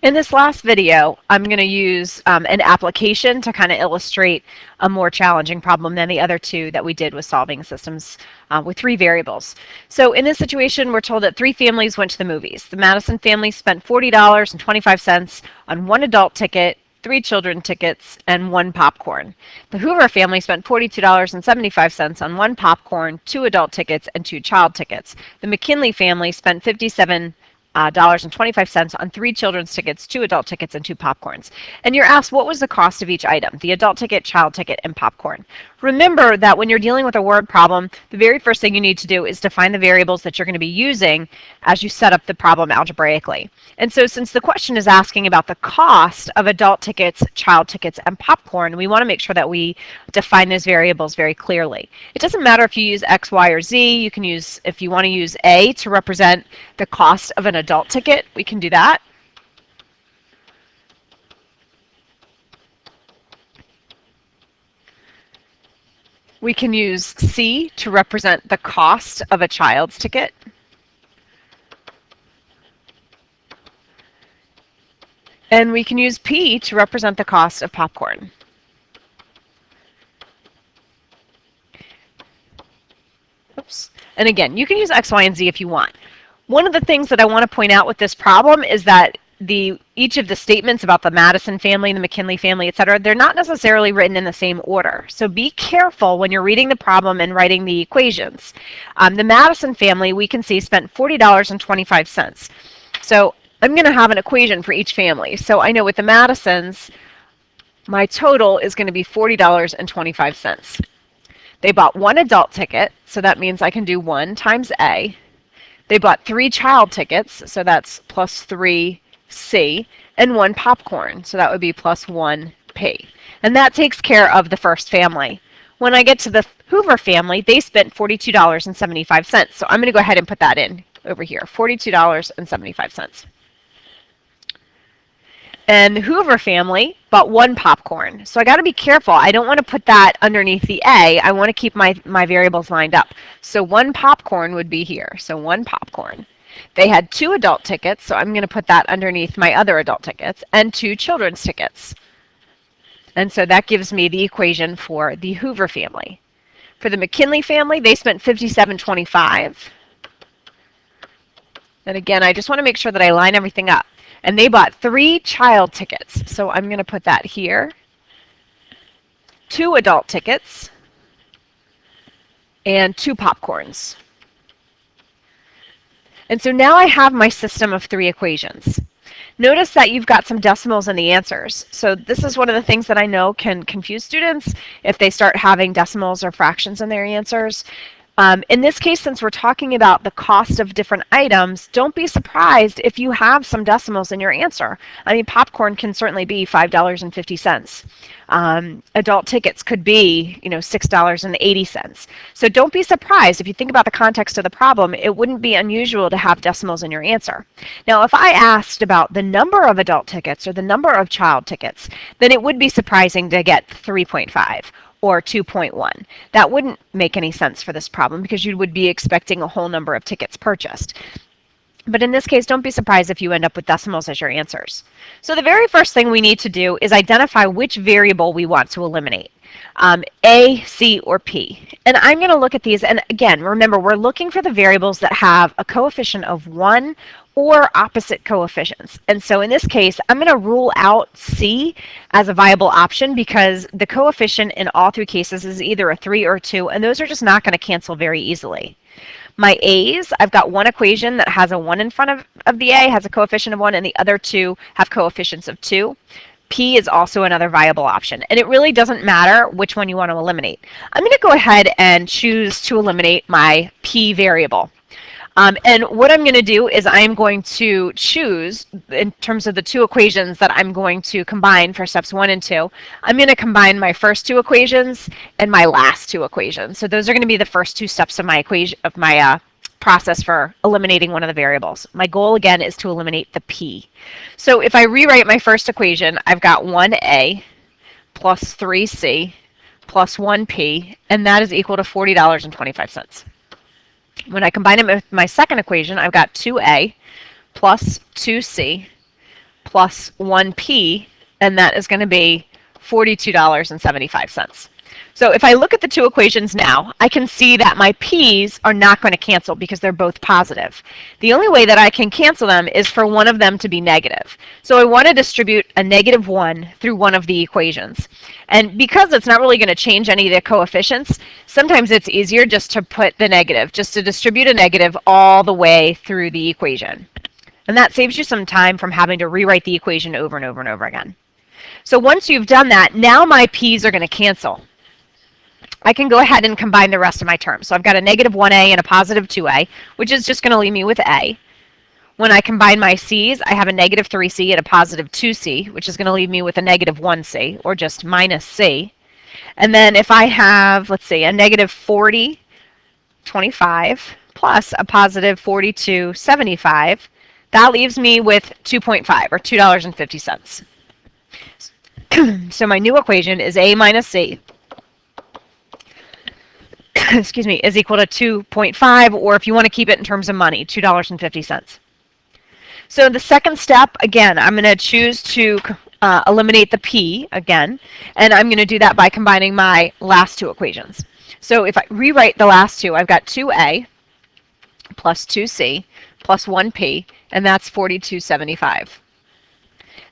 In this last video, I'm going to use an application to kind of illustrate a more challenging problem than the other two that we did with solving systems with 3 variables. So in this situation, we're told that 3 families went to the movies. The Madison family spent $40.25 on 1 adult ticket, 3 children tickets, and 1 popcorn. The Hoover family spent $42.75 on 1 popcorn, 2 adult tickets, and 2 child tickets. The McKinley family spent $57.25 on 3 children's tickets, 2 adult tickets, and 2 popcorns. And you're asked, what was the cost of each item? The adult ticket, child ticket, and popcorn. Remember that when you're dealing with a word problem, the very first thing you need to do is define the variables that you're going to be using as you set up the problem algebraically. And so since the question is asking about the cost of adult tickets, child tickets, and popcorn, we want to make sure that we define those variables very clearly. It doesn't matter if you use X, Y, or Z. You can use, if you want to use A to represent the cost of an adult ticket, we can do that. We can use C to represent the cost of a child's ticket. And we can use P to represent the cost of popcorn. Oops. And again, you can use X, Y, and Z if you want. One of the things that I want to point out with this problem is that each of the statements about the Madison family, the McKinley family, etc., they're not necessarily written in the same order. So be careful when you're reading the problem and writing the equations. The Madison family, we can see, spent $40.25. So I'm going to have an equation for each family. So I know with the Madisons, my total is going to be $40.25. They bought 1 adult ticket, so that means I can do 1 times A. They bought 3 child tickets, so that's plus 3C, and 1 popcorn, so that would be plus 1P. And that takes care of the first family. When I get to the Hoover family, they spent $42.75, so I'm going to go ahead and put that in over here, $42.75. And the Hoover family bought 1 popcorn. So I got to be careful. I don't want to put that underneath the A. I want to keep my variables lined up. So 1 popcorn would be here. So 1 popcorn. They had 2 adult tickets, so I'm going to put that underneath my other adult tickets, and 2 children's tickets. And so that gives me the equation for the Hoover family. For the McKinley family, they spent $57.25. And again, I just want to make sure that I line everything up. And they bought 3 child tickets, so I'm going to put that here. 2 adult tickets, and 2 popcorns. And so now I have my system of 3 equations. Notice that you've got some decimals in the answers. So this is one of the things that I know can confuse students if they start having decimals or fractions in their answers. In this case, since we're talking about the cost of different items, don't be surprised if you have some decimals in your answer. I mean, popcorn can certainly be $5.50. Adult tickets could be, $6.80. So don't be surprised. If you think about the context of the problem, it wouldn't be unusual to have decimals in your answer. Now, if I asked about the number of adult tickets or the number of child tickets, then it would be surprising to get 3.5. Or 2.1. That wouldn't make any sense for this problem because you would be expecting a whole number of tickets purchased. But in this case, don't be surprised if you end up with decimals as your answers. So the very first thing we need to do is identify which variable we want to eliminate. A, C, or P. And I'm going to look at these, and again, remember, we're looking for the variables that have a coefficient of 1 or opposite coefficients. And so in this case, I'm going to rule out C as a viable option because the coefficient in all 3 cases is either a 3 or a 2, and those are just not going to cancel very easily. My A's, I've got one equation that has a 1 in front of the A, has a coefficient of 1, and the other 2 have coefficients of 2. P is also another viable option, and it really doesn't matter which one you want to eliminate. I'm going to go ahead and choose to eliminate my P variable. And what I'm going to do is I'm going to choose, in terms of the 2 equations that I'm going to combine for steps 1 and 2, I'm going to combine my first 2 equations and my last 2 equations. So those are going to be the first 2 steps of my process for eliminating one of the variables. My goal, again, is to eliminate the P. So if I rewrite my first equation, I've got 1A plus 3C plus 1P, and that is equal to $40.25. When I combine it with my second equation, I've got 2A plus 2C plus 1p, and that is going to be $42.75. So if I look at the two equations now, I can see that my p's are not going to cancel because they're both positive. The only way that I can cancel them is for one of them to be negative. So I want to distribute a -1 through one of the equations. And because it's not really going to change any of the coefficients, sometimes it's easier just to put the negative, just to distribute a negative all the way through the equation. And that saves you some time from having to rewrite the equation over and over and over again. So once you've done that, now my p's are going to cancel. I can go ahead and combine the rest of my terms. So I've got a -1a and a +2a, which is just going to leave me with a. When I combine my c's, I have a -3c and a +2c, which is going to leave me with a -1c, or just minus c. And then if I have, let's see, a -40.25 plus a +42.75, that leaves me with 2.5, or $2.50. So my new equation is a minus c excuse me, is equal to 2.5, or if you want to keep it in terms of money, $2.50. So the second step, again, I'm going to choose to eliminate the p again, and I'm going to do that by combining my last two equations. So if I rewrite the last two, I've got 2a plus 2c plus 1p, and that's 42.75.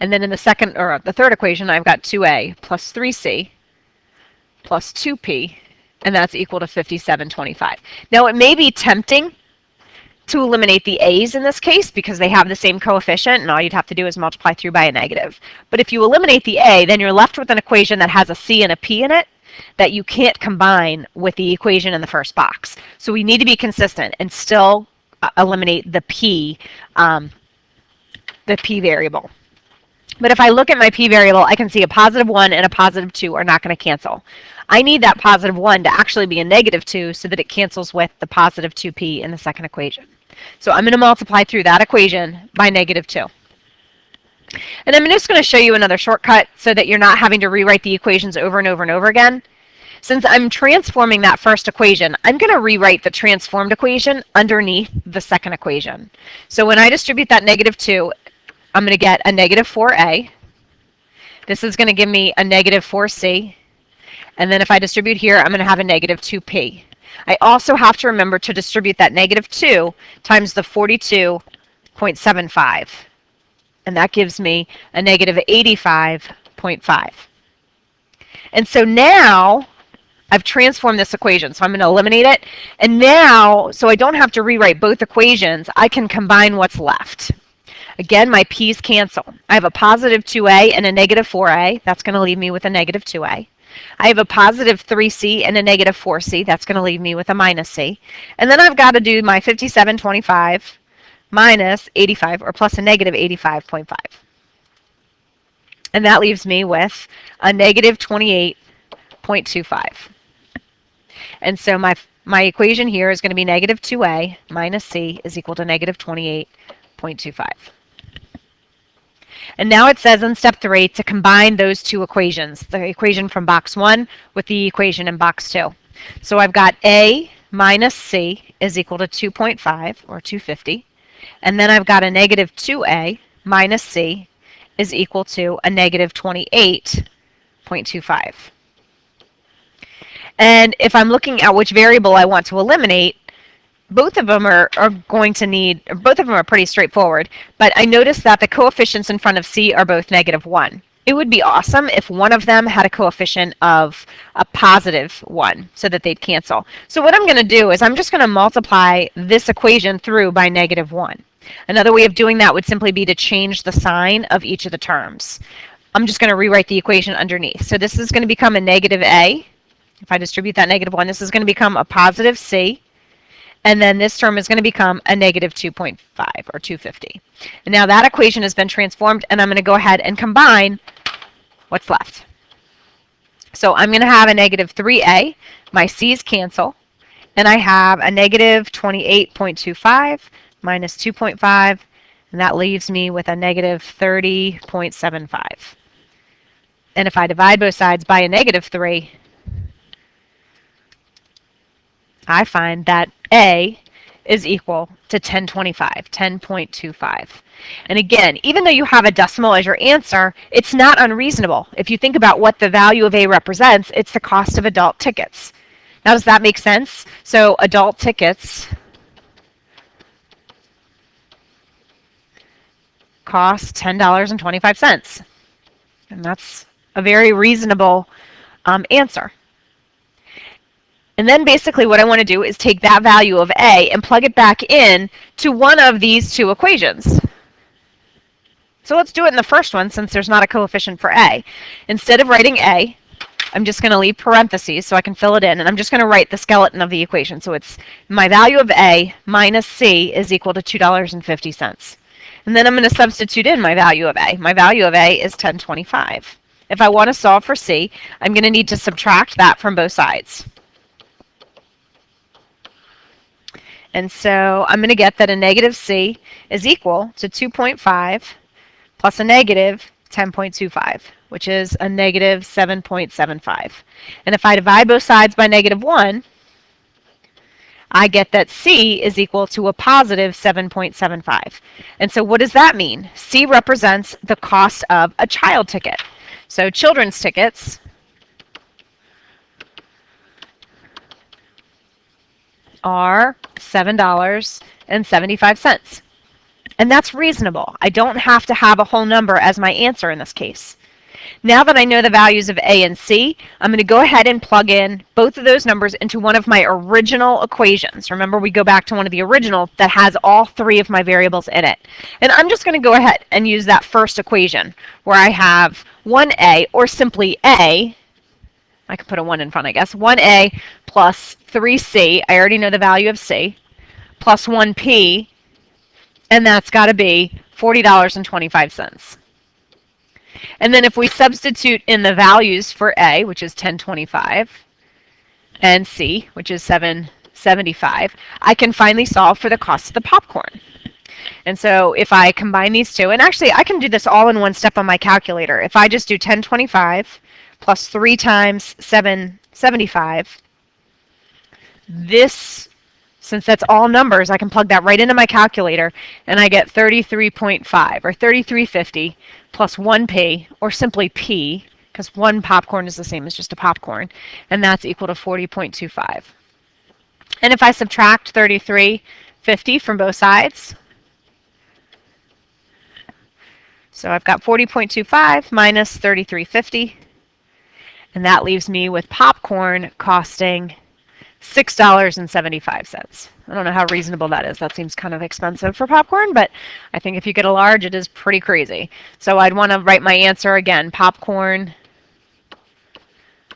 And then in the second, or the third equation, I've got 2a plus 3c plus 2p, and that's equal to 57.25. Now it may be tempting to eliminate the a's in this case because they have the same coefficient, and all you'd have to do is multiply through by a negative. But if you eliminate the a, then you're left with an equation that has a c and a p in it that you can't combine with the equation in the first box. So we need to be consistent and still eliminate the p variable. But if I look at my p variable, I can see a +1 and a +2 are not going to cancel. I need that +1 to actually be a -2 so that it cancels with the +2p in the second equation. So I'm going to multiply through that equation by -2. And I'm just going to show you another shortcut so that you're not having to rewrite the equations over and over and over again. Since I'm transforming that first equation, I'm going to rewrite the transformed equation underneath the second equation. So when I distribute that -2, I'm going to get a -4a. This is going to give me a -4c. And then if I distribute here, I'm going to have a -2p. I also have to remember to distribute that -2 times the 42.75. And that gives me a -85.5. And so now I've transformed this equation. So I'm going to eliminate it. And now, so I don't have to rewrite both equations, I can combine what's left. Again, my p's cancel. I have a +2a and a -4a. That's going to leave me with a -2a. I have a +3c and a -4c. That's going to leave me with a -c. And then I've got to do my 57.25 minus 85, or plus a -85.5. And that leaves me with a -28.25. And so my equation here is going to be -2a minus c is equal to -28.25. And now it says in step 3 to combine those two equations, the equation from box 1 with the equation in box 2. So I've got a minus c is equal to 2.5, or 250. And then I've got a -2a minus c is equal to a -28.25. And if I'm looking at which variable I want to eliminate, both of them are going to need, both of them are pretty straightforward, but I noticed that the coefficients in front of C are both -1. It would be awesome if one of them had a coefficient of a +1 so that they'd cancel. So what I'm going to do is I'm just going to multiply this equation through by -1. Another way of doing that would simply be to change the sign of each of the terms. I'm just going to rewrite the equation underneath. So this is going to become a -a. If I distribute that -1, this is going to become a +c. And then this term is going to become a -2.5, or 250. And now that equation has been transformed, and I'm going to go ahead and combine what's left. So I'm going to have a -3a. My c's cancel. And I have a -28.25 minus 2.5. And that leaves me with a -30.75. And if I divide both sides by a -3, I find that A is equal to 1025, 10.25. And again, even though you have a decimal as your answer, it's not unreasonable. If you think about what the value of A represents, it's the cost of adult tickets. Now, does that make sense? So adult tickets cost $10.25. And that's a very reasonable answer. And then basically what I want to do is take that value of A and plug it back in to one of these two equations. So let's do it in the first one since there's not a coefficient for A. Instead of writing A, I'm just going to leave parentheses so I can fill it in, and I'm just going to write the skeleton of the equation. So it's my value of A minus C is equal to $2.50. And then I'm going to substitute in my value of A. My value of A is 1025. If I want to solve for C, I'm going to need to subtract that from both sides. And so I'm going to get that a negative C is equal to 2.5 plus a negative 10.25, which is a negative 7.75. And if I divide both sides by negative 1, I get that C is equal to a positive 7.75. And so what does that mean? C represents the cost of a child ticket. So children's tickets are $7.75. And that's reasonable. I don't have to have a whole number as my answer in this case. Now that I know the values of A and C, I'm going to go ahead and plug in both of those numbers into one of my original equations. Remember, we go back to one of the original that has all three of my variables in it. And I'm just going to go ahead and use that first equation where I have 1A, or simply A. I can put a 1 in front, I guess. 1A plus 3C, I already know the value of C, plus 1P, and that's got to be $40.25. And then if we substitute in the values for A, which is 1025, and C, which is 775, I can finally solve for the cost of the popcorn. And so if I combine these two, and actually I can do this all in one step on my calculator. If I just do 1025 plus 3 times 775, this, since that's all numbers, I can plug that right into my calculator, and I get 33.5, or 3350, plus 1P, or simply P, because one popcorn is the same as just a popcorn, and that's equal to 40.25. And if I subtract 3350 from both sides, so I've got 40.25 minus 3350, and that leaves me with popcorn costing $6.75. I don't know how reasonable that is. That seems kind of expensive for popcorn, but I think if you get a large, it is pretty crazy. So I'd want to write my answer again. Popcorn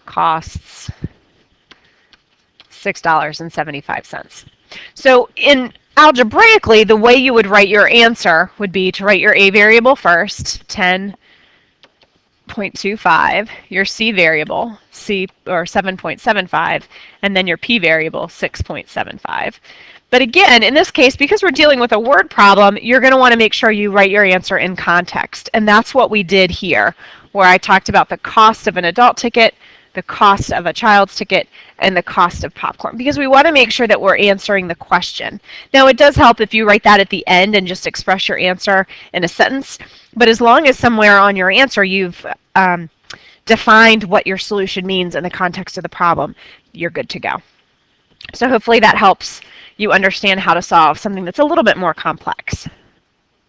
costs $6.75. So algebraically, the way you would write your answer would be to write your A variable first, 10.25, your C variable, C, or 7.75, and then your P variable, 6.75. But again, in this case, because we're dealing with a word problem, you're going to want to make sure you write your answer in context. And that's what we did here, where I talked about the cost of an adult ticket, the cost of a child's ticket, and the cost of popcorn, because we want to make sure that we're answering the question. Now, it does help if you write that at the end and just express your answer in a sentence, but as long as somewhere on your answer you've defined what your solution means in the context of the problem, you're good to go. So hopefully that helps you understand how to solve something that's a little bit more complex.